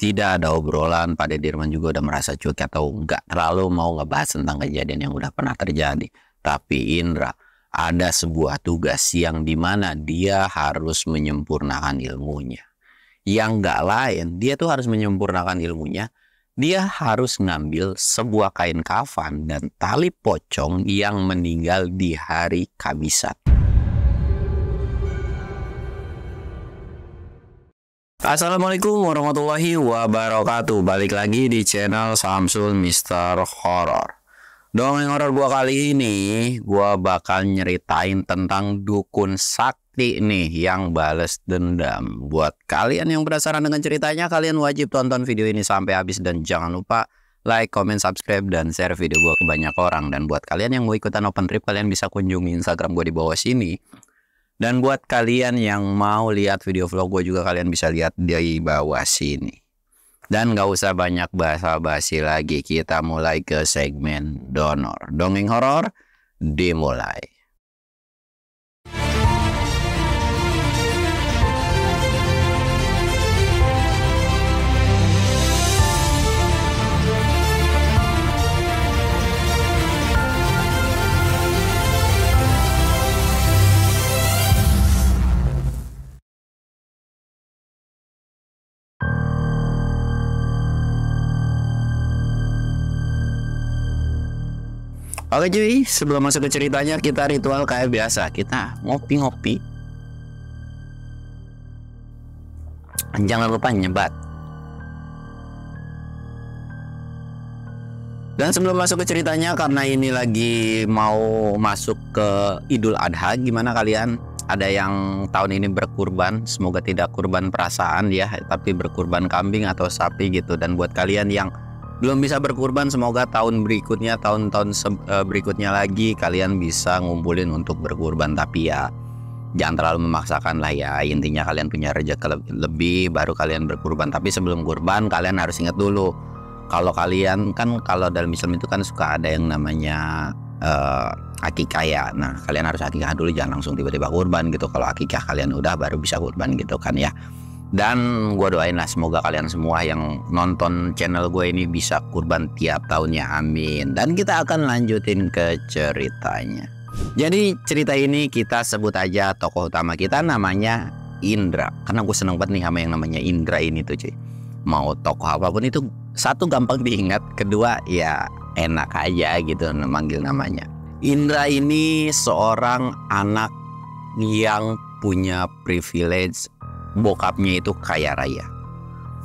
Tidak ada obrolan, Pak Dirman juga udah merasa cuek atau nggak terlalu mau ngebahas tentang kejadian yang udah pernah terjadi. Tapi Indra, ada sebuah tugas yang dimana dia harus menyempurnakan ilmunya. Yang nggak lain, dia tuh harus menyempurnakan ilmunya. Dia harus ngambil sebuah kain kafan dan tali pocong yang meninggal di hari Kabisat. Assalamualaikum warahmatullahi wabarakatuh. Balik lagi di channel Samsul Mister Horror. Dongeng horor gua kali ini, gua bakal nyeritain tentang dukun sakti nih yang bales dendam. Buat kalian yang penasaran dengan ceritanya, kalian wajib tonton video ini sampai habis dan jangan lupa like, comment, subscribe, dan share video gua ke banyak orang. Dan buat kalian yang mau ikutan open trip, kalian bisa kunjungi Instagram gua di bawah sini. Dan buat kalian yang mau lihat video vlog gue juga, kalian bisa lihat di bawah sini. Dan gak usah banyak basa-basi lagi, kita mulai ke segmen donor. Dongeng horor dimulai. Oke cuy, sebelum masuk ke ceritanya, kita ritual kayak biasa. Kita ngopi-ngopi. Jangan lupa nyebat. Dan sebelum masuk ke ceritanya, karena ini lagi mau masuk ke Idul Adha, gimana kalian? Ada yang tahun ini berkurban, semoga tidak kurban perasaan ya, tapi berkurban kambing atau sapi gitu. Dan buat kalian yang belum bisa berkurban, semoga tahun berikutnya, tahun-tahun berikutnya lagi kalian bisa ngumpulin untuk berkurban. Tapi ya jangan terlalu memaksakan lah ya. Intinya kalian punya rezeki lebih baru kalian berkurban. Tapi sebelum kurban kalian harus ingat dulu, kalau kalian kan, kalau dalam Islam itu kan suka ada yang namanya akikah ya. Nah kalian harus akikah dulu, jangan langsung tiba-tiba kurban gitu. Kalau akikah kalian udah baru bisa kurban gitu kan ya. Dan gue doain lah semoga kalian semua yang nonton channel gue ini bisa kurban tiap tahunnya, amin. Dan kita akan lanjutin ke ceritanya. Jadi cerita ini kita sebut aja tokoh utama kita namanya Indra. Karena gue seneng banget nih sama yang namanya Indra ini tuh cuy. Mau tokoh apapun itu, satu gampang diingat, kedua ya enak aja gitu manggil namanya. Indra ini seorang anak yang punya privilege. Bokapnya itu kaya raya,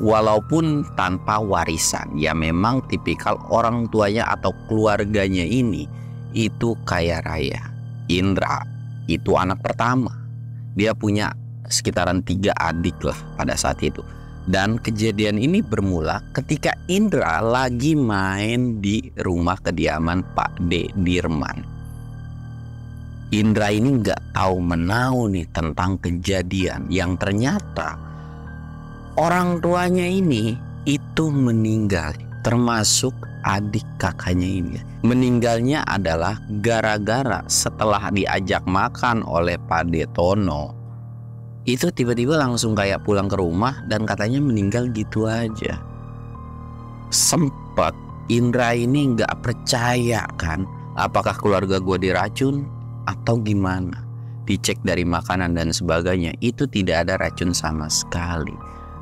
walaupun tanpa warisan. Ya memang tipikal orang tuanya atau keluarganya ini itu kaya raya. Indra itu anak pertama. Dia punya sekitaran 3 adik lah pada saat itu. Dan kejadian ini bermula ketika Indra lagi main di rumah kediaman Pak Dirman. Indra ini nggak tahu menau nih tentang kejadian yang ternyata orang tuanya ini itu meninggal, termasuk adik kakaknya ini. Meninggalnya adalah gara-gara setelah diajak makan oleh Pak Detono, itu tiba-tiba langsung kayak pulang ke rumah dan katanya meninggal gitu aja. Sempet Indra ini nggak percaya kan, apakah keluarga gue diracun atau gimana. Dicek dari makanan dan sebagainya, itu tidak ada racun sama sekali.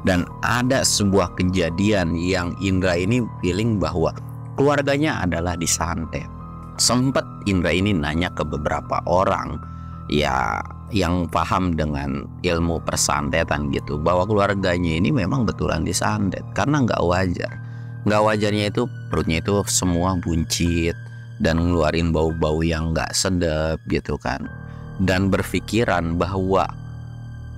Dan ada sebuah kejadian yang Indra ini feeling bahwa keluarganya adalah disantet. Sempet Indra ini nanya ke beberapa orang ya yang paham dengan ilmu persantetan gitu, bahwa keluarganya ini memang betulan disantet. Karena nggak wajar. Nggak wajarnya itu perutnya itu semua buncit dan ngeluarin bau-bau yang nggak sedap gitu kan. Dan berpikiran bahwa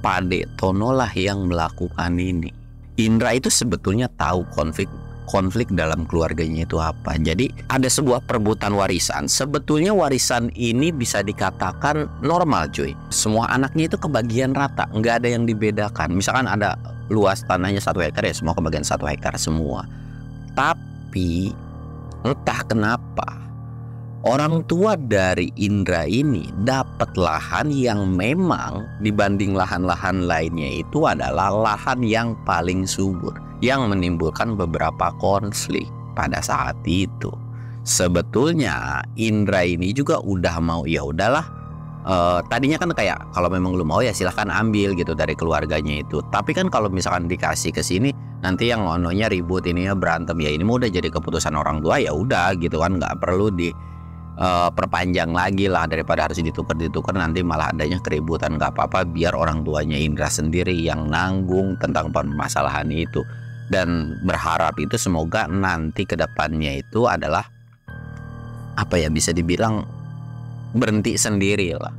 Pak Detono lah yang melakukan ini. Indra itu sebetulnya tahu konflik dalam keluarganya itu apa. Jadi ada sebuah perebutan warisan. Sebetulnya warisan ini bisa dikatakan normal cuy. Semua anaknya itu kebagian rata, nggak ada yang dibedakan. Misalkan ada luas tanahnya 1 hektar ya semua kebagian 1 hektar semua. Tapi entah kenapa orang tua dari Indra ini dapat lahan yang memang dibanding lahan-lahan lainnya itu adalah lahan yang paling subur. yang menimbulkan beberapa konflik pada saat itu. Sebetulnya Indra ini juga udah mau, ya udahlah, tadinya kan kayak kalau memang lu mau ya silahkan ambil gitu dari keluarganya itu. Tapi kan kalau misalkan dikasih ke sini nanti yang ngononya ribut, ininya berantem, ya ini udah jadi keputusan orang tua, ya udah gitu kan, nggak perlu di perpanjang lagi lah, daripada harus ditukar nanti malah adanya keributan. Nggak apa-apa, biar orang tuanya Indra sendiri yang nanggung tentang permasalahan itu. Dan berharap itu semoga nanti kedepannya itu adalah apa ya, bisa dibilang berhenti sendiri lah.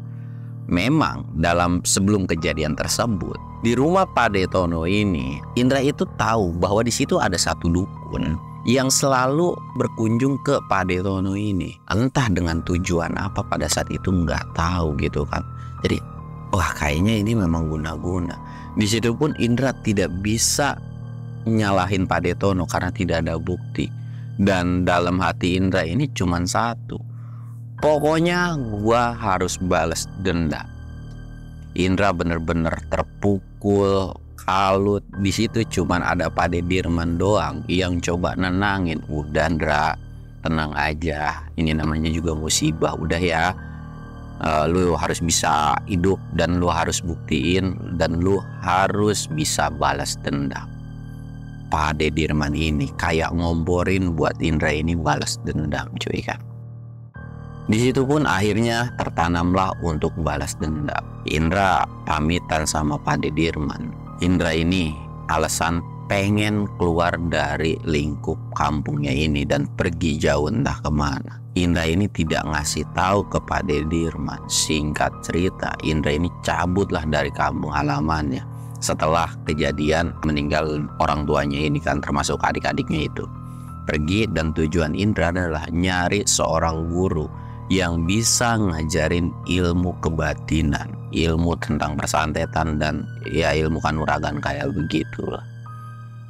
Memang dalam sebelum kejadian tersebut di rumah Pak Detono ini, Indra itu tahu bahwa di situ ada satu dukun yang selalu berkunjung ke Pak Detono ini. Entah dengan tujuan apa pada saat itu nggak tahu gitu kan. Jadi wah kayaknya ini memang guna-guna. Di situ pun Indra tidak bisa nyalahin Pak Detono karena tidak ada bukti. Dan dalam hati Indra ini cuman satu, pokoknya gua harus balas dendam. Indra bener-bener terpukul, kalut. Di situ cuman ada Pak Dirman doang yang coba nenangin. Udah Indra, tenang aja, ini namanya juga musibah, udah ya. Lu harus bisa hidup dan lu harus buktiin dan lu harus bisa balas dendam. Pak Dirman ini kayak ngomporin buat Indra ini balas dendam, cuy kan. Di situ pun akhirnya tertanamlah untuk balas dendam. Indra pamitan sama Pak Dirman. Indra ini alasan pengen keluar dari lingkup kampungnya ini dan pergi jauh entah kemana. Indra ini tidak ngasih tahu ke Pak Dirman. Singkat cerita, Indra ini cabutlah dari kampung halamannya setelah kejadian meninggal orang tuanya ini kan, termasuk adik-adiknya itu. Pergi, dan tujuan Indra adalah nyari seorang guru yang bisa ngajarin ilmu kebatinan, ilmu tentang persantetan dan ya ilmu kanuragan kayak begitulah.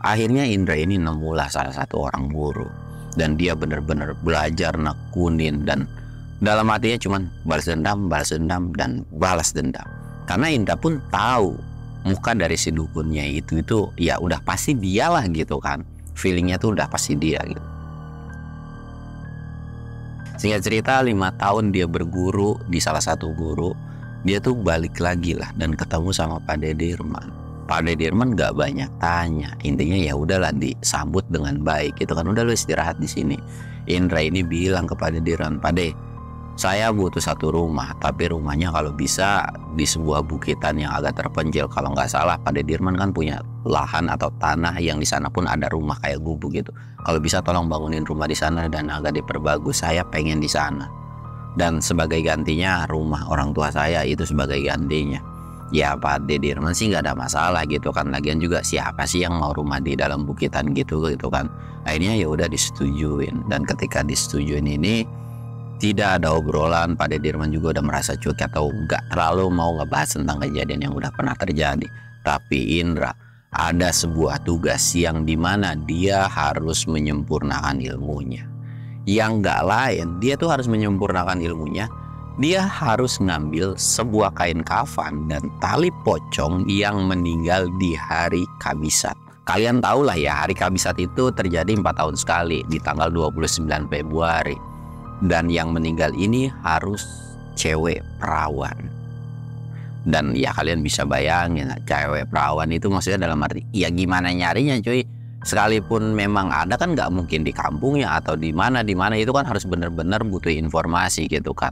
Akhirnya Indra ini nemulah salah satu orang guru dan dia benar-benar belajar nekunin, dan dalam hatinya cuman balas dendam, dan balas dendam. Karena Indra pun tahu muka dari si dukunnya itu ya udah pasti dialah gitu kan, feelingnya tuh udah pasti dia gitu. Singkat cerita 5 tahun dia berguru di salah satu guru, dia tuh balik lagi lah dan ketemu sama Pak Dirman. Pak Dirman gak banyak tanya, intinya ya udahlah disambut dengan baik gitu kan, udah lu istirahat di sini. Indra ini bilang ke Pak Dirman, Pak De, saya butuh satu rumah, tapi rumahnya kalau bisa di sebuah bukitan yang agak terpencil. Kalau nggak salah Pak Dirman kan punya lahan atau tanah yang di sana pun ada rumah kayak gubuk gitu. Kalau bisa tolong bangunin rumah di sana dan agak diperbagus. Saya pengen di sana. Dan sebagai gantinya rumah orang tua saya itu sebagai gantinya. Ya Pak Dirman sih nggak ada masalah gitu kan. Lagian juga siapa sih yang mau rumah di dalam bukitan gitu kan. Akhirnya ya udah disetujuin. Dan ketika disetujuin ini, tidak ada obrolan. Pak Dirman juga udah merasa cuek atau nggak terlalu mau ngebahas tentang kejadian yang udah pernah terjadi. Tapi Indra ada sebuah tugas yang dimana dia harus menyempurnakan ilmunya. Yang nggak lain, dia tuh harus menyempurnakan ilmunya. Dia harus ngambil sebuah kain kafan dan tali pocong yang meninggal di hari Kabisat. Kalian tahu lah ya, hari Kabisat itu terjadi 4 tahun sekali di tanggal 29 Februari. Dan yang meninggal ini harus cewek perawan. Dan ya kalian bisa bayangin, cewek perawan itu maksudnya dalam arti ya gimana nyarinya cuy. Sekalipun memang ada kan nggak mungkin di kampungnya atau di mana itu kan harus bener-bener butuh informasi gitu kan.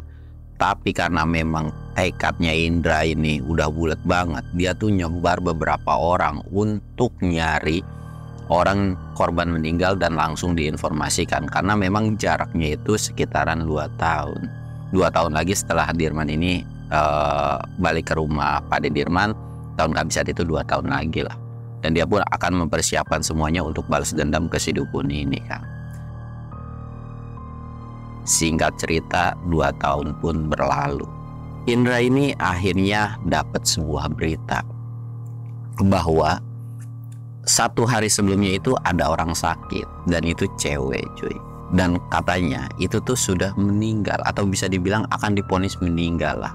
Tapi karena memang tekadnya Indra ini udah bulat banget, dia tuh nyebar beberapa orang untuk nyari orang korban meninggal dan langsung diinformasikan. Karena memang jaraknya itu sekitaran 2 tahun. 2 tahun lagi setelah Dirman ini balik ke rumah Pak Dirman, tahun Kabisat itu 2 tahun lagi lah. Dan dia pun akan mempersiapkan semuanya untuk balas dendam ke si dukun ini kan. Singkat cerita 2 tahun pun berlalu. Indra ini akhirnya dapat sebuah berita bahwa 1 hari sebelumnya itu ada orang sakit dan itu cewek cuy. Dan katanya itu tuh sudah meninggal atau bisa dibilang akan divonis meninggal lah.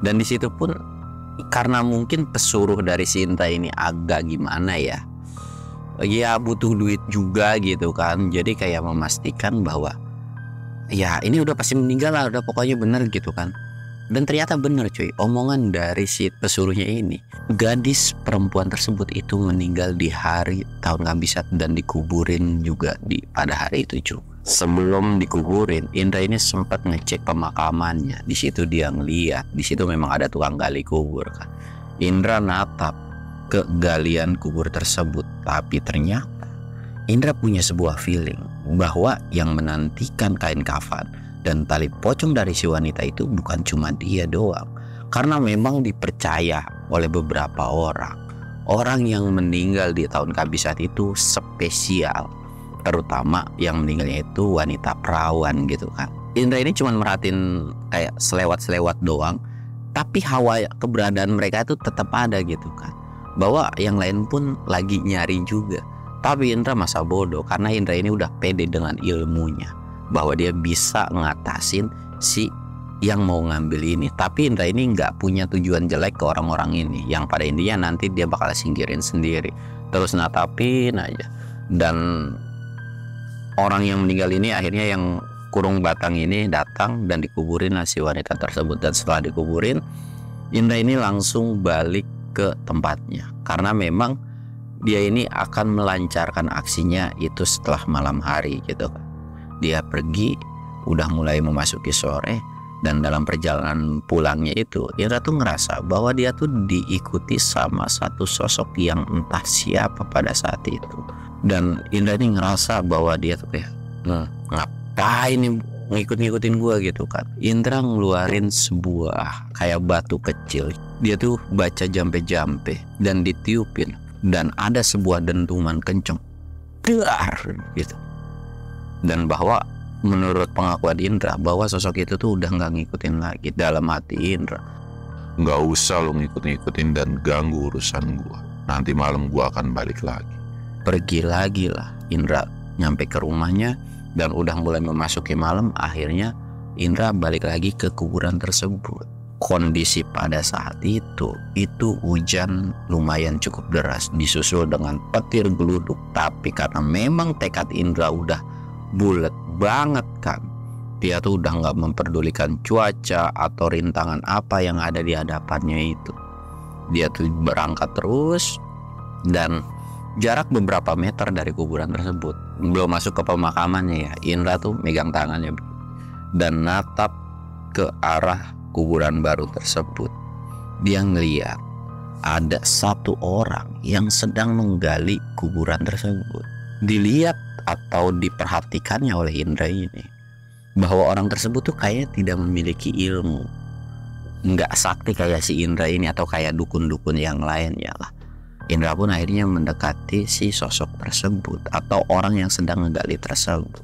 Dan di situ pun karena mungkin pesuruh dari si Indra ini agak gimana ya, ya butuh duit juga gitu kan. Jadi kayak memastikan bahwa ya ini udah pasti meninggal lah, udah pokoknya bener gitu kan. Dan ternyata bener cuy, omongan dari si pesuruhnya ini, gadis perempuan tersebut itu meninggal di hari tahun kabisat dan dikuburin juga pada hari itu cuy. Sebelum dikuburin, Indra ini sempat ngecek pemakamannya. Di situ dia ngeliat, di situ memang ada tukang gali kubur kan. Indra natap ke galian kubur tersebut, tapi ternyata Indra punya sebuah feeling bahwa yang menantikan kain kafan dan tali pocong dari si wanita itu bukan cuma dia doang. Karena memang dipercaya oleh beberapa orang yang meninggal di tahun kabisat itu spesial, terutama yang meninggalnya itu wanita perawan gitu kan. Indra ini cuma merhatiin kayak selewat-selewat doang, tapi hawa keberadaan mereka itu tetap ada gitu kan. Bahwa yang lain pun lagi nyari juga. Tapi Indra masa bodoh karena Indra ini udah pede dengan ilmunya bahwa dia bisa ngatasin si yang mau ngambil ini. Tapi Indra ini nggak punya tujuan jelek ke orang-orang ini, yang pada intinya nanti dia bakal singkirin sendiri. Terus natapin aja. Dan orang yang meninggal ini akhirnya yang kurung batang ini datang dan dikuburin si wanita tersebut. Dan setelah dikuburin, Indra ini langsung balik ke tempatnya karena memang dia ini akan melancarkan aksinya itu setelah malam hari gitu kan. Dia pergi, udah mulai memasuki sore, dan dalam perjalanan pulangnya itu Indra tuh ngerasa bahwa dia tuh diikuti sama satu sosok yang entah siapa pada saat itu. Dan Indra ini ngerasa bahwa dia tuh kayak ngapain nih ngikut-ngikutin gua gitu kan. Indra ngeluarin sebuah kayak batu kecil. Dia tuh baca jampe-jampe dan ditiupin, dan ada sebuah dentuman kenceng gitu. Dan bahwa menurut pengakuan Indra bahwa sosok itu tuh udah nggak ngikutin lagi. Dalam hati Indra, nggak usah lo ngikut-ngikutin dan ganggu urusan gua. Nanti malam gua akan balik lagi. Pergi lagi lah Indra, nyampe ke rumahnya dan udah mulai memasuki malam. Akhirnya Indra balik lagi ke kuburan tersebut. Kondisi pada saat itu hujan lumayan cukup deras, disusul dengan petir geluduk. Tapi karena memang tekad Indra udah bulat banget kan, dia tuh udah nggak memperdulikan cuaca atau rintangan apa yang ada di hadapannya itu. Dia tuh berangkat terus, dan jarak beberapa meter dari kuburan tersebut, belum masuk ke pemakamannya ya, Indra tuh megang tangannya dan natap ke arah kuburan baru tersebut. Dia ngeliat ada satu orang yang sedang menggali kuburan tersebut. Dilihat atau diperhatikannya oleh Indra ini bahwa orang tersebut tuh kayaknya tidak memiliki ilmu, nggak sakti kayak si Indra ini atau kayak dukun-dukun yang lainnya lah. Indra pun akhirnya mendekati si sosok tersebut atau orang yang sedang menggali tersebut.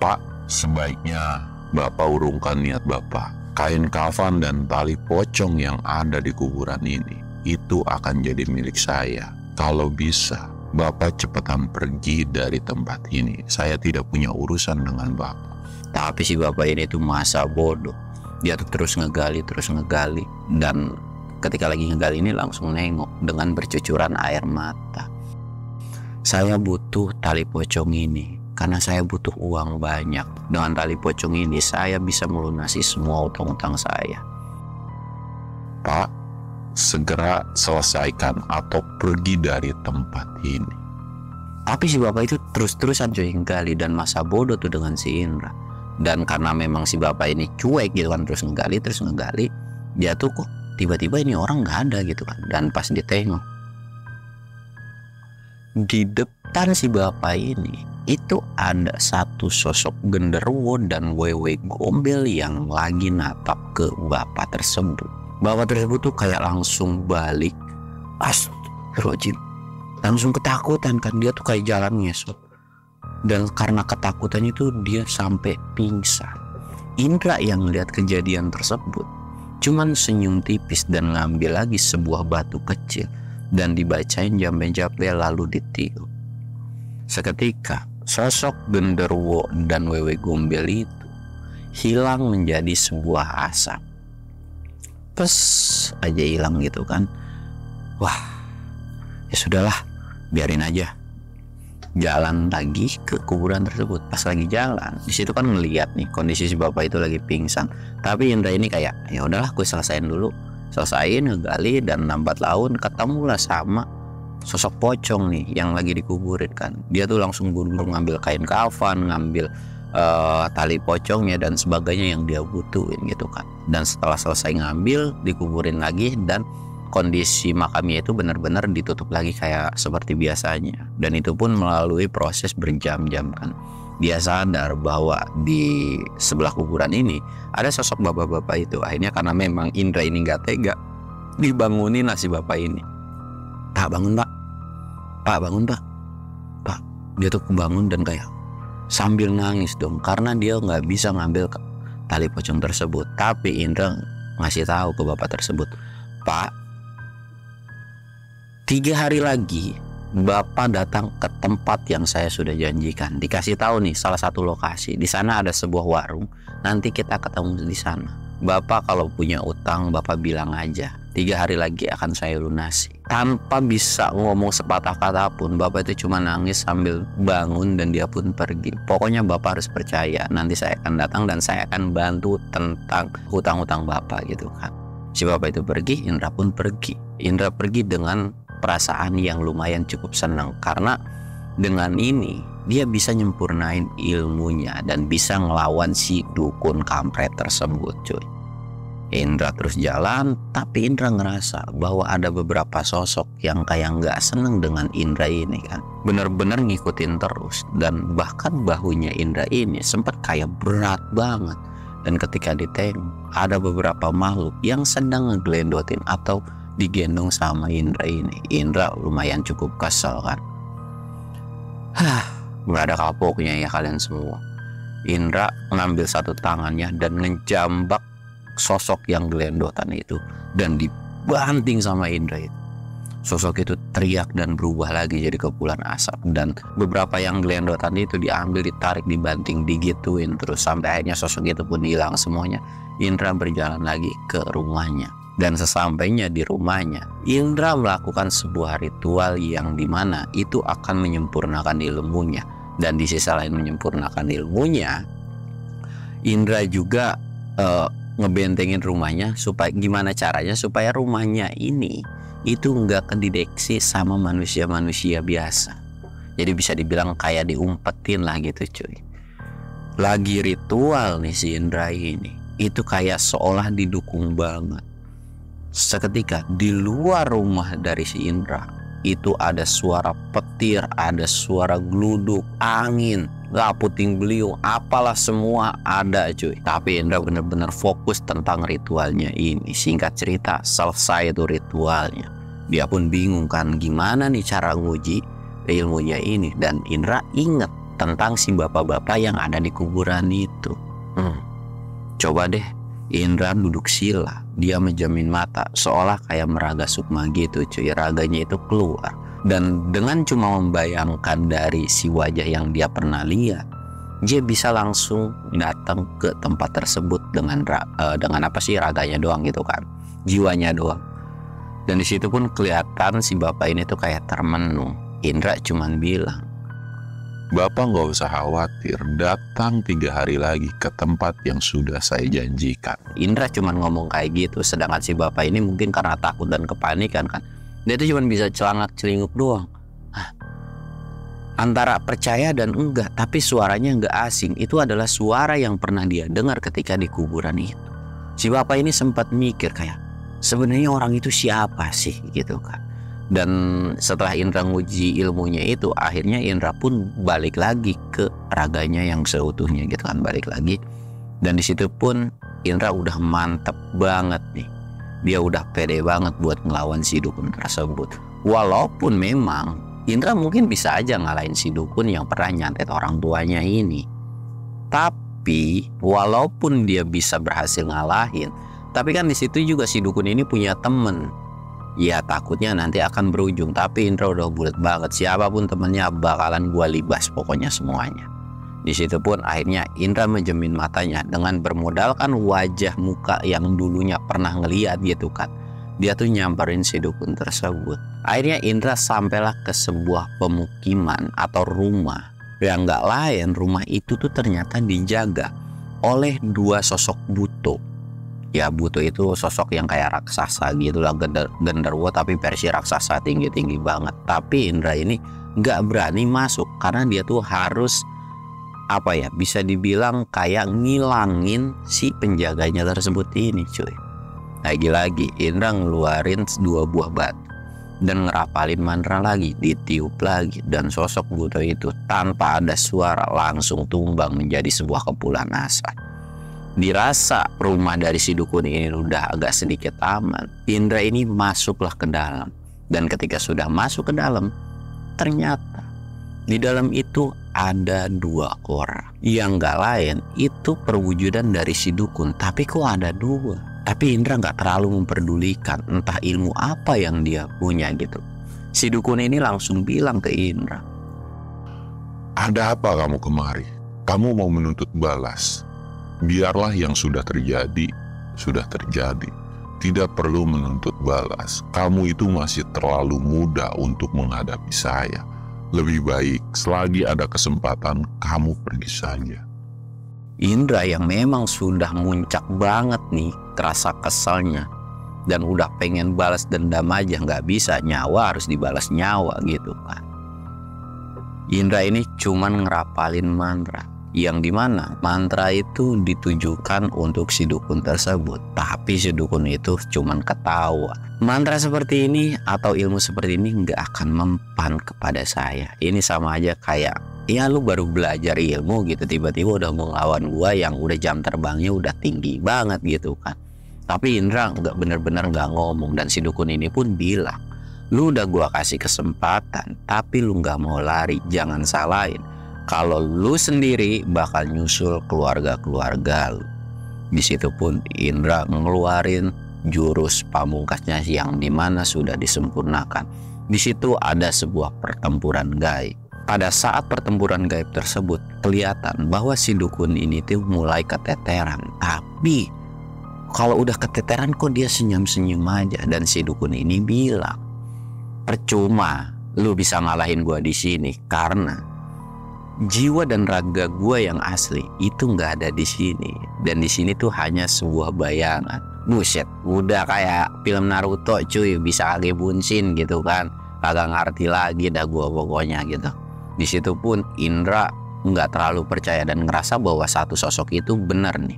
Pak, sebaiknya Bapak urungkan niat Bapak. Kain kafan dan tali pocong yang ada di kuburan ini itu akan jadi milik saya. Kalau bisa, Bapak cepetan pergi dari tempat ini. Saya tidak punya urusan dengan Bapak. Tapi si bapak ini tuh masa bodoh. Dia tuh terus ngegali. Dan ketika lagi ngegali ini langsung nengok dengan bercucuran air mata. Saya butuh tali pocong ini karena saya butuh uang banyak. Dengan tali pocong ini saya bisa melunasi semua utang-utang saya. Pak, segera selesaikan atau pergi dari tempat ini. Tapi si bapak itu terus-terusan cuy ngegali dan masa bodoh tuh dengan si Indra. Dan karena memang si bapak ini cuek gitu kan, terus ngegali, dia tuh kok tiba-tiba ini orang nggak ada gitu kan. Dan pas ditengok, di depan si bapak ini itu ada satu sosok genderuwo dan wewe gombel yang lagi natap ke bapak tersebut. Bapak tersebut tuh kayak langsung balik, astagfirullahaladzim, langsung ketakutan kan. Dia tuh kayak jalan ngesot, dan karena ketakutannya itu dia sampai pingsan. Indra yang melihat kejadian tersebut cuman senyum tipis dan ngambil lagi sebuah batu kecil dan dibacain jambe-jambe lalu ditiup. Seketika sosok genderuwo dan wewe gombel itu hilang menjadi sebuah asap. Pes aja hilang gitu kan. Wah, ya sudahlah, biarin aja. Jalan lagi ke kuburan tersebut. Pas lagi jalan, di situ kan ngeliat nih kondisi si bapak itu lagi pingsan. Tapi Indra ini kayak, ya udahlah, gue selesain dulu. Selesain ngegali dan lambat laun ketemulah sama sosok pocong nih yang lagi dikuburin kan. Dia tuh langsung buru-buru ngambil kain kafan, ngambil tali pocongnya dan sebagainya yang dia butuhin gitu kan. Dan setelah selesai ngambil, dikuburin lagi dan kondisi makamnya itu benar-benar ditutup lagi kayak seperti biasanya. Dan itu pun melalui proses berjam-jam kan. Dia sadar bahwa di sebelah kuburan ini ada sosok bapak-bapak itu. Akhirnya karena memang Indra ini gak tega, dibangunin lah si bapak ini. Pak, bangun pak. Pak, bangun pak. Pak, dia tuh kebangun dan kayak sambil nangis dong, karena dia gak bisa ngambil tali pocong tersebut. Tapi Indra ngasih tahu ke bapak tersebut, Pak, 3 hari lagi Bapak datang ke tempat yang saya sudah janjikan. Dikasih tahu nih salah satu lokasi. Di sana ada sebuah warung. Nanti kita ketemu di sana. Bapak kalau punya utang, Bapak bilang aja. 3 hari lagi akan saya lunasi. Tanpa bisa ngomong sepatah kata pun, Bapak itu cuma nangis sambil bangun dan dia pun pergi. Pokoknya Bapak harus percaya. Nanti saya akan datang dan saya akan bantu tentang hutang-hutang Bapak gitu kan. Si Bapak itu pergi, Indra pun pergi. Indra pergi dengan perasaan yang lumayan cukup senang, karena dengan ini dia bisa nyempurnain ilmunya dan bisa ngelawan si dukun kampret tersebut cuy. Indra terus jalan, tapi Indra ngerasa bahwa ada beberapa sosok yang kayak nggak seneng dengan Indra ini kan. Bener-bener ngikutin terus, dan bahkan bahunya Indra ini sempat kayak berat banget. Dan ketika ditengok, ada beberapa makhluk yang sedang ngegelendotin atau digendong sama Indra ini. Indra lumayan cukup kesel kan. Gak ada kapoknya ya kalian semua. Indra mengambil satu tangannya dan ngejambak sosok yang gelendotan itu dan dibanting sama Indra itu. Sosok itu teriak dan berubah lagi jadi kepulan asap, dan beberapa yang gelendotan itu diambil, ditarik, dibanting, digituin terus sampai akhirnya sosok itu pun hilang semuanya. Indra berjalan lagi ke rumahnya. Dan sesampainya di rumahnya, Indra melakukan sebuah ritual yang dimana itu akan menyempurnakan ilmunya. Dan di sisi lain menyempurnakan ilmunya, Indra juga ngebentengin rumahnya supaya gimana caranya supaya rumahnya ini itu nggak kedeteksi sama manusia-manusia biasa. Jadi bisa dibilang kayak diumpetin lah gitu cuy. Lagi ritual nih si Indra ini, itu kayak seolah didukung banget. Seketika di luar rumah dari si Indra itu ada suara petir, ada suara geluduk, angin, puting beliung, apalah semua ada cuy. Tapi Indra benar-benar fokus tentang ritualnya ini. Singkat cerita, selesai itu ritualnya. Dia pun bingung kan gimana nih cara nguji ilmunya ini. Dan Indra inget tentang si bapak-bapak yang ada di kuburan itu. Coba deh Indra duduk sila, dia menjamin mata seolah kayak meraga sukma gitu cuy. Raganya itu keluar, dan dengan cuma membayangkan dari si wajah yang dia pernah lihat, dia bisa langsung datang ke tempat tersebut dengan apa sih, raganya doang gitu kan, jiwanya doang. Dan di situ pun kelihatan si bapak ini tuh kayak termenung. Indra cuman bilang, Bapak nggak usah khawatir, datang 3 hari lagi ke tempat yang sudah saya janjikan. Indra cuman ngomong kayak gitu, sedangkan si bapak ini mungkin karena takut dan kepanikan kan, dia tuh cuman bisa celangak-celinguk doang. Antara percaya dan enggak, tapi suaranya enggak asing. Itu adalah suara yang pernah dia dengar ketika di kuburan itu. Si bapak ini sempat mikir kayak, sebenarnya orang itu siapa sih gitu kan. Dan setelah Indra nguji ilmunya itu, akhirnya Indra pun balik lagi ke raganya yang seutuhnya gitu kan, balik lagi. Dan di situ pun Indra udah mantep banget nih. Dia udah pede banget buat ngelawan si dukun tersebut. Walaupun memang Indra mungkin bisa aja ngalahin si dukun yang pernah nyantet orang tuanya ini. Tapi walaupun dia bisa berhasil ngalahin, tapi kan di situ juga si dukun ini punya temen. Ya takutnya nanti akan berujung. Tapi Indra udah bulat banget, siapapun temennya bakalan gua libas pokoknya semuanya. Di situ pun akhirnya Indra menjamin matanya dengan bermodalkan wajah muka yang dulunya pernah ngeliat gitu kan. Dia tuh nyamperin si dukun tersebut. Akhirnya Indra sampailah ke sebuah pemukiman atau rumah. Yang gak lain, rumah itu tuh ternyata dijaga oleh dua sosok buto. Ya, buto itu sosok yang kayak raksasa gitu lah, genderuwo tapi versi raksasa tinggi-tinggi banget. Tapi Indra ini gak berani masuk karena dia tuh harus bisa dibilang kayak ngilangin si penjaganya tersebut ini, cuy. Lagi-lagi Indra ngeluarin 2 buah batu dan ngerapalin mantra lagi, ditiup lagi, dan sosok buto itu tanpa ada suara langsung tumbang menjadi sebuah kepulan asap. Dirasa rumah dari si dukun ini udah agak sedikit aman, Indra ini masuklah ke dalam. Dan ketika sudah masuk ke dalam, ternyata di dalam itu ada 2 orang yang gak lain itu perwujudan dari si dukun. Tapi kok ada 2? Tapi Indra gak terlalu memperdulikan entah ilmu apa yang dia punya gitu. Si dukun ini langsung bilang ke Indra, "Ada apa kamu kemari? Kamu mau menuntut balas? Biarlah yang sudah terjadi, sudah terjadi. Tidak perlu menuntut balas. Kamu itu masih terlalu muda untuk menghadapi saya. Lebih baik selagi ada kesempatan kamu pergi saja." Indra yang memang sudah muncak banget nih kerasa kesalnya dan udah pengen balas dendam aja nggak bisa, nyawa harus dibalas nyawa gitu kan. Indra ini cuman ngerapalin mantra yang dimana mantra itu ditujukan untuk si dukun tersebut, tapi si dukun itu cuman ketawa. Mantra seperti ini atau ilmu seperti ini nggak akan mempan kepada saya. Ini sama aja kayak ya lu baru belajar ilmu gitu, tiba-tiba udah mau ngelawan gua yang udah jam terbangnya udah tinggi banget gitu kan. Tapi Indra nggak bener-bener nggak ngomong, dan si dukun ini pun bilang, "Lu udah gua kasih kesempatan tapi lu nggak mau lari. Jangan salahin kalau lu sendiri bakal nyusul keluarga-keluarga lu." Di situ pun Indra ngeluarin jurus pamungkasnya yang dimana sudah disempurnakan. Di situ ada sebuah pertempuran gaib. Pada saat pertempuran gaib tersebut kelihatan bahwa si dukun ini tuh mulai keteteran. Tapi kalau udah keteteran kok dia senyum-senyum aja, dan si dukun ini bilang, "Percuma lu bisa ngalahin gua di sini karena jiwa dan raga gua yang asli itu nggak ada di sini, dan di sini tuh hanya sebuah bayangan." Buset, udah kayak film Naruto cuy, bisa kage bunsin gitu kan, kagak ngerti lagi dah gua pokoknya gitu. Di situ pun Indra nggak terlalu percaya dan ngerasa bahwa satu sosok itu benar nih.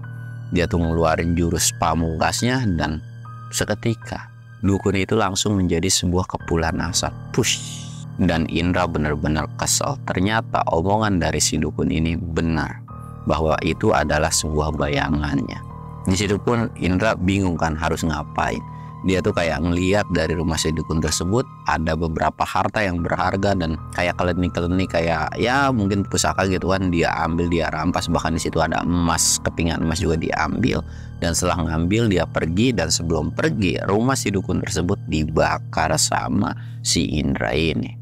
Dia tuh ngeluarin jurus pamungkasnya dan seketika dukun itu langsung menjadi sebuah kepulan asap. Push. Dan Indra benar-benar kesel. Ternyata omongan dari si dukun ini benar, bahwa itu adalah sebuah bayangannya. Di situ pun Indra bingung kan harus ngapain. Dia tuh kayak ngeliat dari rumah si dukun tersebut ada beberapa harta yang berharga dan kayak klenik-klenik, kayak ya mungkin pusaka gitu kan, dia ambil, dia rampas. Bahkan di situ ada emas, kepingan emas juga diambil. Dan setelah ngambil dia pergi, dan sebelum pergi rumah si dukun tersebut dibakar sama si Indra ini.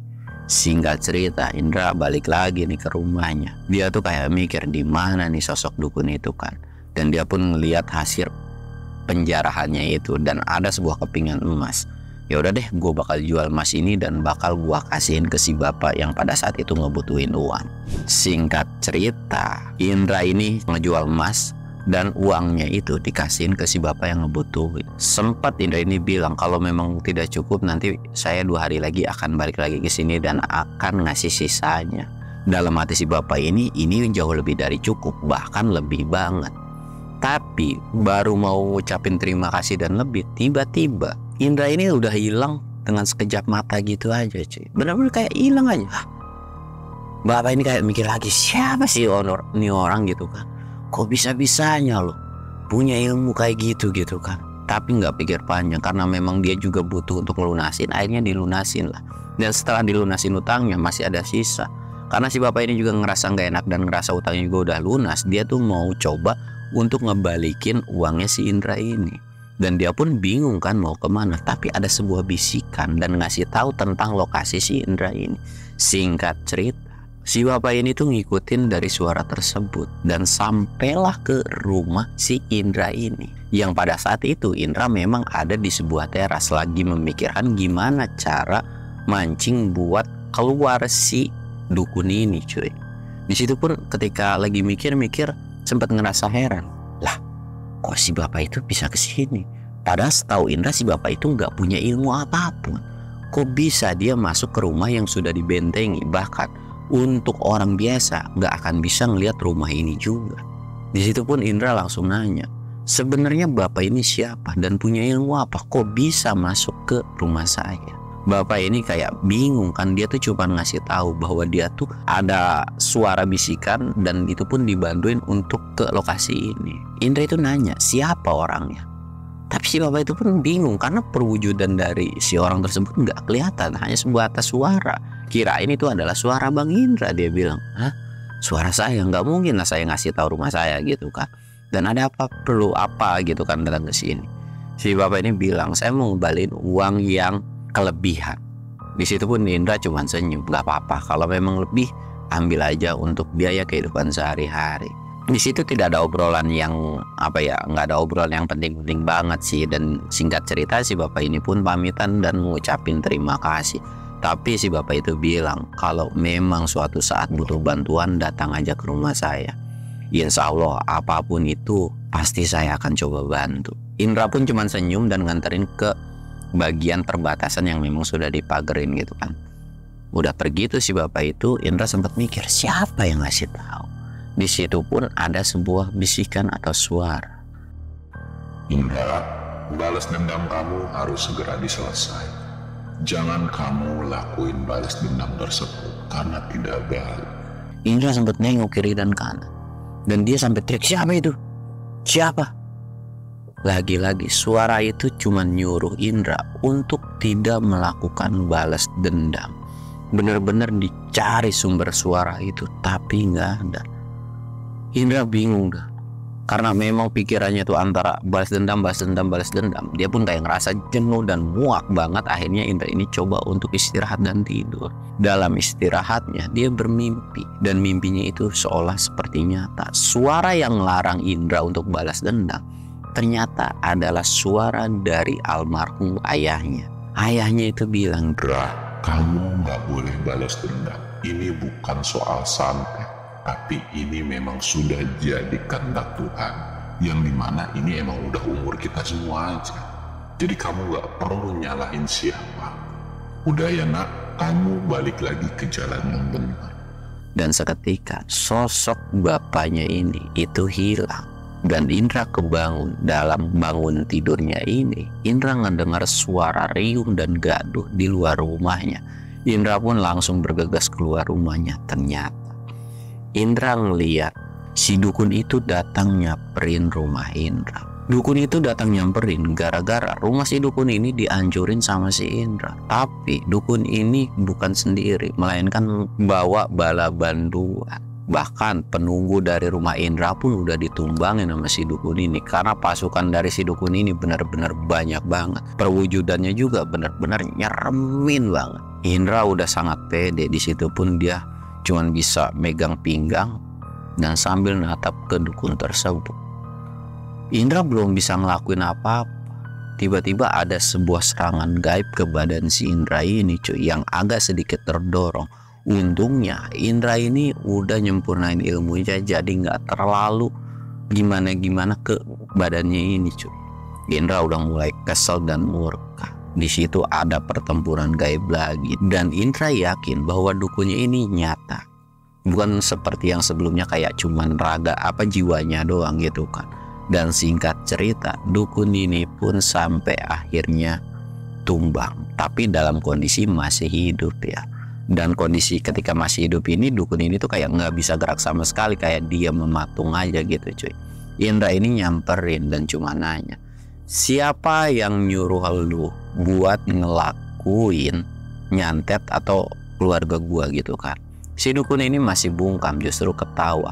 Singkat cerita, Indra balik lagi nih ke rumahnya. Dia tuh kayak mikir di mana nih sosok dukun itu kan. Dan dia pun ngeliat hasil penjarahannya itu dan ada sebuah kepingan emas. Ya udah deh, gue bakal jual emas ini dan bakal gue kasihin ke si bapak yang pada saat itu ngebutuhin uang. Singkat cerita, Indra ini ngejual emas dan uangnya itu dikasihin ke si bapak yang ngebutuhin. Sempat Indra ini bilang kalau memang tidak cukup nanti saya 2 hari lagi akan balik lagi ke sini dan akan ngasih sisanya. Dalam hati si bapak ini jauh lebih dari cukup, bahkan lebih banget. Tapi baru mau ngucapin terima kasih dan lebih, tiba-tiba Indra ini udah hilang dengan sekejap mata gitu aja cuy. Benar-benar kayak hilang aja. Bapak ini kayak mikir lagi, siapa sih ini orang gitu kan. Kok bisa-bisanya loh punya ilmu kayak gitu kan. Tapi nggak pikir panjang karena memang dia juga butuh untuk melunasin. Akhirnya dilunasin lah. Dan setelah dilunasin utangnya masih ada sisa. Karena si bapak ini juga ngerasa nggak enak dan ngerasa utangnya juga udah lunas. Dia tuh mau coba untuk ngebalikin uangnya si Indra ini. Dan dia pun bingung kan mau kemana. Tapi ada sebuah bisikan dan ngasih tahu tentang lokasi si Indra ini. Singkat cerita, Si bapak ini tuh ngikutin dari suara tersebut dan sampailah ke rumah si Indra ini. Yang pada saat itu Indra memang ada di sebuah teras lagi memikirkan gimana cara mancing buat keluar si dukun ini, cuy. Di situ pun ketika lagi mikir-mikir sempat ngerasa heran. Lah, kok si bapak itu bisa ke sini? Padahal setahu Indra si bapak itu nggak punya ilmu apapun. Kok bisa dia masuk ke rumah yang sudah dibentengi? Bahkan untuk orang biasa nggak akan bisa ngelihat rumah ini juga. Di situ pun Indra langsung nanya, sebenarnya bapak ini siapa dan punya ilmu apa? Kok bisa masuk ke rumah saya? Bapak ini kayak bingung kan, dia tuh cuma ngasih tahu bahwa dia tuh ada suara bisikan dan itu pun dibantuin untuk ke lokasi ini. Indra itu nanya siapa orangnya, tapi si bapak itu pun bingung karena perwujudan dari si orang tersebut nggak kelihatan, hanya sebatas suara. Kirain itu adalah suara Bang Indra. Dia bilang, hah? Suara saya? Nggak mungkin lah saya ngasih tahu rumah saya gitu kan. Dan ada apa, perlu apa gitu kan datang ke sini. Si bapak ini bilang, saya mau ngembaliin uang yang kelebihan. Di situ pun Indra cuma senyum, nggak apa-apa. Kalau memang lebih, ambil aja untuk biaya kehidupan sehari-hari. Di situ tidak ada obrolan yang nggak ada obrolan yang penting-penting banget sih. Dan singkat cerita si bapak ini pun pamitan dan ngucapin terima kasih. Tapi si bapak itu bilang kalau memang suatu saat butuh bantuan datang aja ke rumah saya. Insya Allah apapun itu pasti saya akan coba bantu. Indra pun cuma senyum dan nganterin ke bagian perbatasan yang memang sudah dipagerin gitu kan. Udah pergi tuh si bapak itu, Indra sempat mikir siapa yang ngasih tahu. Di situ pun ada sebuah bisikan atau suara. Indra, balas dendam kamu harus segera diselesaikan. Jangan kamu lakuin balas dendam tersebut karena tidak baik. Indra sempat nengok kiri dan kanan dan dia sampai teriak, siapa itu? Siapa? Lagi-lagi suara itu cuma nyuruh Indra untuk tidak melakukan balas dendam. Bener-bener dicari sumber suara itu tapi nggak ada. Indra bingung dah. Karena memang pikirannya tuh antara balas dendam. Dia pun kayak ngerasa jenuh dan muak banget. Akhirnya Indra ini coba untuk istirahat dan tidur. Dalam istirahatnya dia bermimpi. Dan mimpinya itu seolah seperti nyata. Suara yang melarang Indra untuk balas dendam ternyata adalah suara dari almarhum ayahnya. Ayahnya itu bilang, Indra, kamu nggak boleh balas dendam. Ini bukan soal santet. Tapi ini memang sudah jadi kehendak Tuhan, yang dimana ini emang udah umur kita semua aja. Jadi kamu gak perlu nyalahin siapa. Udah ya nak, kamu balik lagi ke jalan yang benar. Dan seketika sosok bapaknya ini itu hilang. Dan Indra kebangun. Dalam bangun tidurnya ini Indra ngedengar suara riuh dan gaduh di luar rumahnya. Indra pun langsung bergegas keluar rumahnya. Ternyata Indra ngeliat si dukun itu datang nyamperin rumah Indra. Dukun itu datang nyamperin gara-gara rumah si dukun ini dianjurin sama si Indra. Tapi dukun ini bukan sendiri, melainkan bawa bala bantuan. Bahkan penunggu dari rumah Indra pun udah ditumbangin sama si dukun ini. Karena pasukan dari si dukun ini benar-benar banyak banget. Perwujudannya juga benar-benar nyeremin banget. Indra udah sangat pede. Di situ pun dia cuman bisa megang pinggang dan sambil natap ke dukun tersebut. Indra belum bisa ngelakuin apa-apa. Tiba-tiba ada sebuah serangan gaib ke badan si Indra ini cuy, yang agak sedikit terdorong. Untungnya Indra ini udah nyempurnain ilmunya, jadi nggak terlalu gimana-gimana ke badannya ini cuy. Indra udah mulai kesel dan murka. Di situ ada pertempuran gaib lagi dan Indra yakin bahwa dukunnya ini nyata. Bukan seperti yang sebelumnya kayak cuman raga jiwanya doang gitu kan. Dan singkat cerita, dukun ini pun sampai akhirnya tumbang, tapi dalam kondisi masih hidup ya. Dan kondisi ketika masih hidup ini, dukun ini tuh kayak nggak bisa gerak sama sekali, kayak dia mematung aja gitu cuy. Indra ini nyamperin dan cuma nanya, siapa yang nyuruh lu buat ngelakuin nyantet atau keluarga gua gitu kan. Si dukun ini masih bungkam, justru ketawa.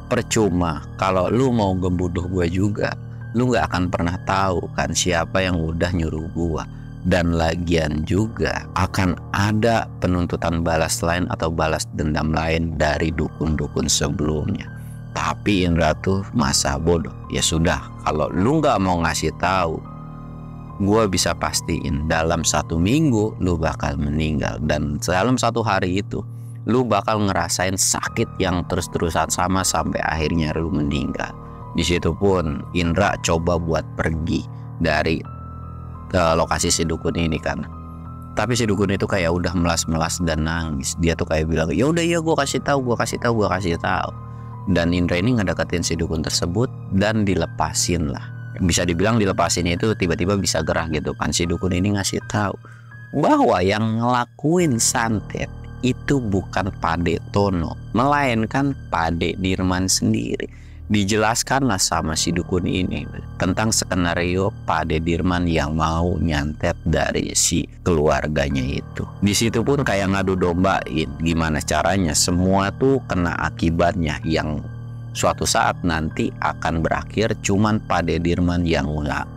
Percuma, kalau lu mau ngebunuh gua juga, lu gak akan pernah tahu kan siapa yang udah nyuruh gua. Dan lagian juga akan ada penuntutan balas lain atau balas dendam lain dari dukun-dukun sebelumnya. Tapi Indra tuh masa bodoh. Ya sudah, kalau lu nggak mau ngasih tahu, gue bisa pastiin dalam 1 minggu lu bakal meninggal. Dan dalam 1 hari itu lu bakal ngerasain sakit yang terus-terusan sama sampai akhirnya lu meninggal. Di situ pun Indra coba buat pergi dari ke lokasi si dukun ini kan. Tapi si dukun itu kayak udah melas-melas dan nangis. Dia tuh kayak bilang, ya udah ya gue kasih tahu. Dan Indra ini ngedeketin si dukun tersebut dan dilepasin lah. Bisa dibilang dilepasin itu tiba-tiba bisa gerah gitu kan. Si dukun ini ngasih tahu bahwa yang ngelakuin santet itu bukan Pade Tono, melainkan Pade Dirman sendiri. Dijelaskanlah sama si dukun ini tentang skenario Pade Dirman yang mau nyantet dari si keluarganya itu. Di situ pun kayak ngadu dombain gimana caranya semua tuh kena akibatnya, yang suatu saat nanti akan berakhir cuman Pade Dirman yang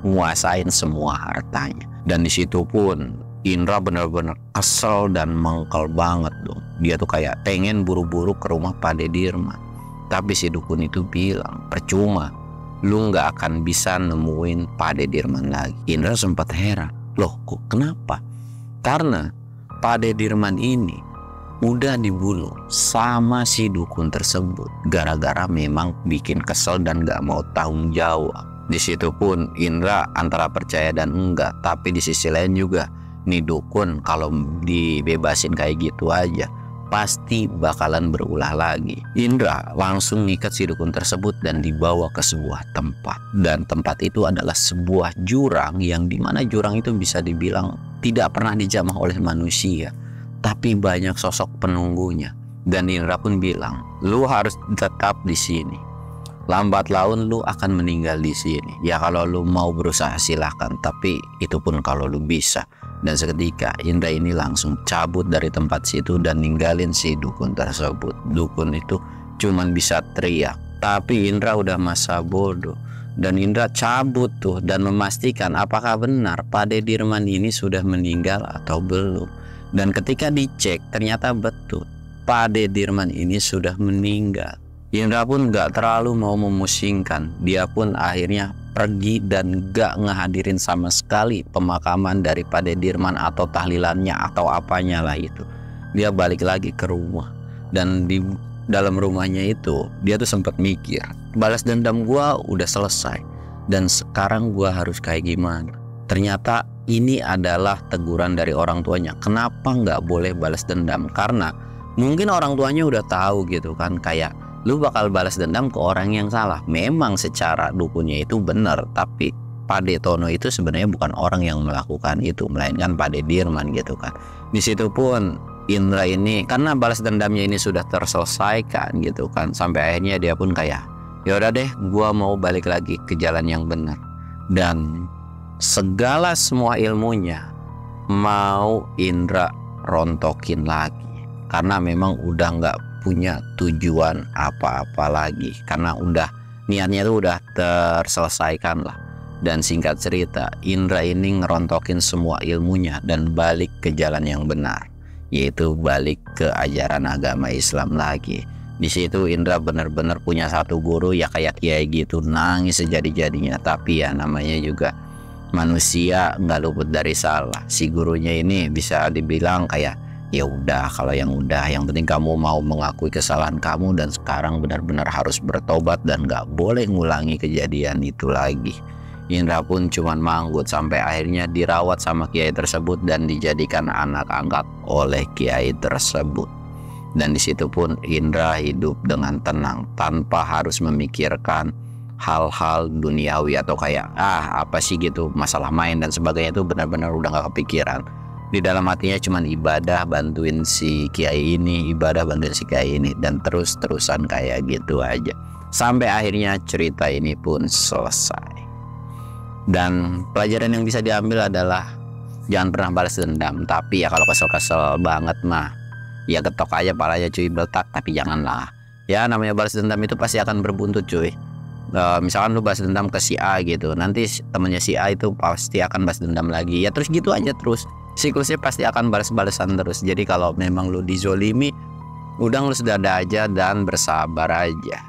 nguasain semua hartanya. Dan di situ pun Indra bener-bener kesel dan mengkel banget dong. Dia tuh kayak pengen buru-buru ke rumah Pade Dirman. Tapi si dukun itu bilang, percuma, lu nggak akan bisa nemuin Pade Dirman lagi. Indra sempat heran, loh kok kenapa? Karena Pade Dirman ini udah dibunuh sama si dukun tersebut gara-gara memang bikin kesel dan nggak mau tanggung jawab. Di situ pun Indra antara percaya dan enggak, tapi di sisi lain juga nih dukun kalau dibebasin kayak gitu aja pasti bakalan berulah lagi. Indra langsung ngikat si dukun tersebut dan dibawa ke sebuah tempat. Dan tempat itu adalah sebuah jurang yang dimana jurang itu bisa dibilang tidak pernah dijamah oleh manusia, tapi banyak sosok penunggunya. Dan Indra pun bilang, lu harus tetap di sini. Lambat laun lu akan meninggal di sini. Ya kalau lu mau berusaha silahkan, tapi itu pun kalau lu bisa. Dan seketika Indra ini langsung cabut dari tempat situ dan ninggalin si dukun tersebut. Dukun itu cuman bisa teriak, tapi Indra udah masa bodoh. Dan Indra cabut tuh dan memastikan apakah benar Pade Dirman ini sudah meninggal atau belum. Dan ketika dicek ternyata betul Pade Dirman ini sudah meninggal. Indra pun gak terlalu mau memusingkan. Dia pun akhirnya pergi dan gak ngehadirin sama sekali pemakaman dari Pade Dirman atau tahlilannya atau apanya lah itu. Dia balik lagi ke rumah. Dan di dalam rumahnya itu dia tuh sempat mikir, balas dendam gua udah selesai dan sekarang gua harus kayak gimana. Ternyata ini adalah teguran dari orang tuanya. Kenapa gak boleh balas dendam? Karena mungkin orang tuanya udah tahu gitu kan, kayak lu bakal balas dendam ke orang yang salah. Memang secara dukunnya itu benar, tapi Pade Tono itu sebenarnya bukan orang yang melakukan itu, melainkan Pade Dirman gitu kan. Di situ pun Indra ini karena balas dendamnya ini sudah terselesaikan gitu kan, sampai akhirnya dia pun kayak, ya udah deh, gua mau balik lagi ke jalan yang benar. Dan segala semua ilmunya mau Indra rontokin lagi, karena memang udah nggak punya tujuan apa-apa lagi, karena udah niatnya itu udah terselesaikan lah. Dan singkat cerita, Indra ini ngerontokin semua ilmunya dan balik ke jalan yang benar, yaitu balik ke ajaran agama Islam lagi. Di situ Indra benar-benar punya satu guru ya kayak kiai gitu, nangis sejadi-jadinya. Tapi ya namanya juga manusia, nggak luput dari salah. Si gurunya ini bisa dibilang kayak, ya udah, kalau yang penting kamu mau mengakui kesalahan kamu dan sekarang benar-benar harus bertobat dan gak boleh ngulangi kejadian itu lagi. Indra pun cuman manggut sampai akhirnya dirawat sama kiai tersebut dan dijadikan anak angkat oleh kiai tersebut. Dan di situ pun Indra hidup dengan tenang tanpa harus memikirkan hal-hal duniawi atau kayak apa sih gitu, masalah main dan sebagainya, itu benar-benar udah gak kepikiran. Di dalam hatinya cuman ibadah bantuin si kiai ini, dan terus-terusan kayak gitu aja sampai akhirnya cerita ini pun selesai. Dan pelajaran yang bisa diambil adalah jangan pernah balas dendam. Tapi ya kalau kesel-kesel banget mah ya ketok aja palanya cuy, beletak. Tapi janganlah, ya namanya balas dendam itu pasti akan berbuntut cuy. Misalkan lu balas dendam ke si A gitu, nanti temennya si A itu pasti akan balas dendam lagi ya, terus gitu aja terus siklusnya pasti akan balas-balasan terus. Jadi kalau memang lu dizolimi, udah lu sedada aja dan bersabar aja.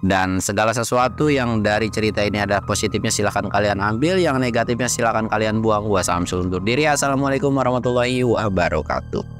Dan segala sesuatu yang dari cerita ini ada positifnya silahkan kalian ambil, yang negatifnya silahkan kalian buang. Gua Samsul undur diri. Assalamualaikum warahmatullahi wabarakatuh.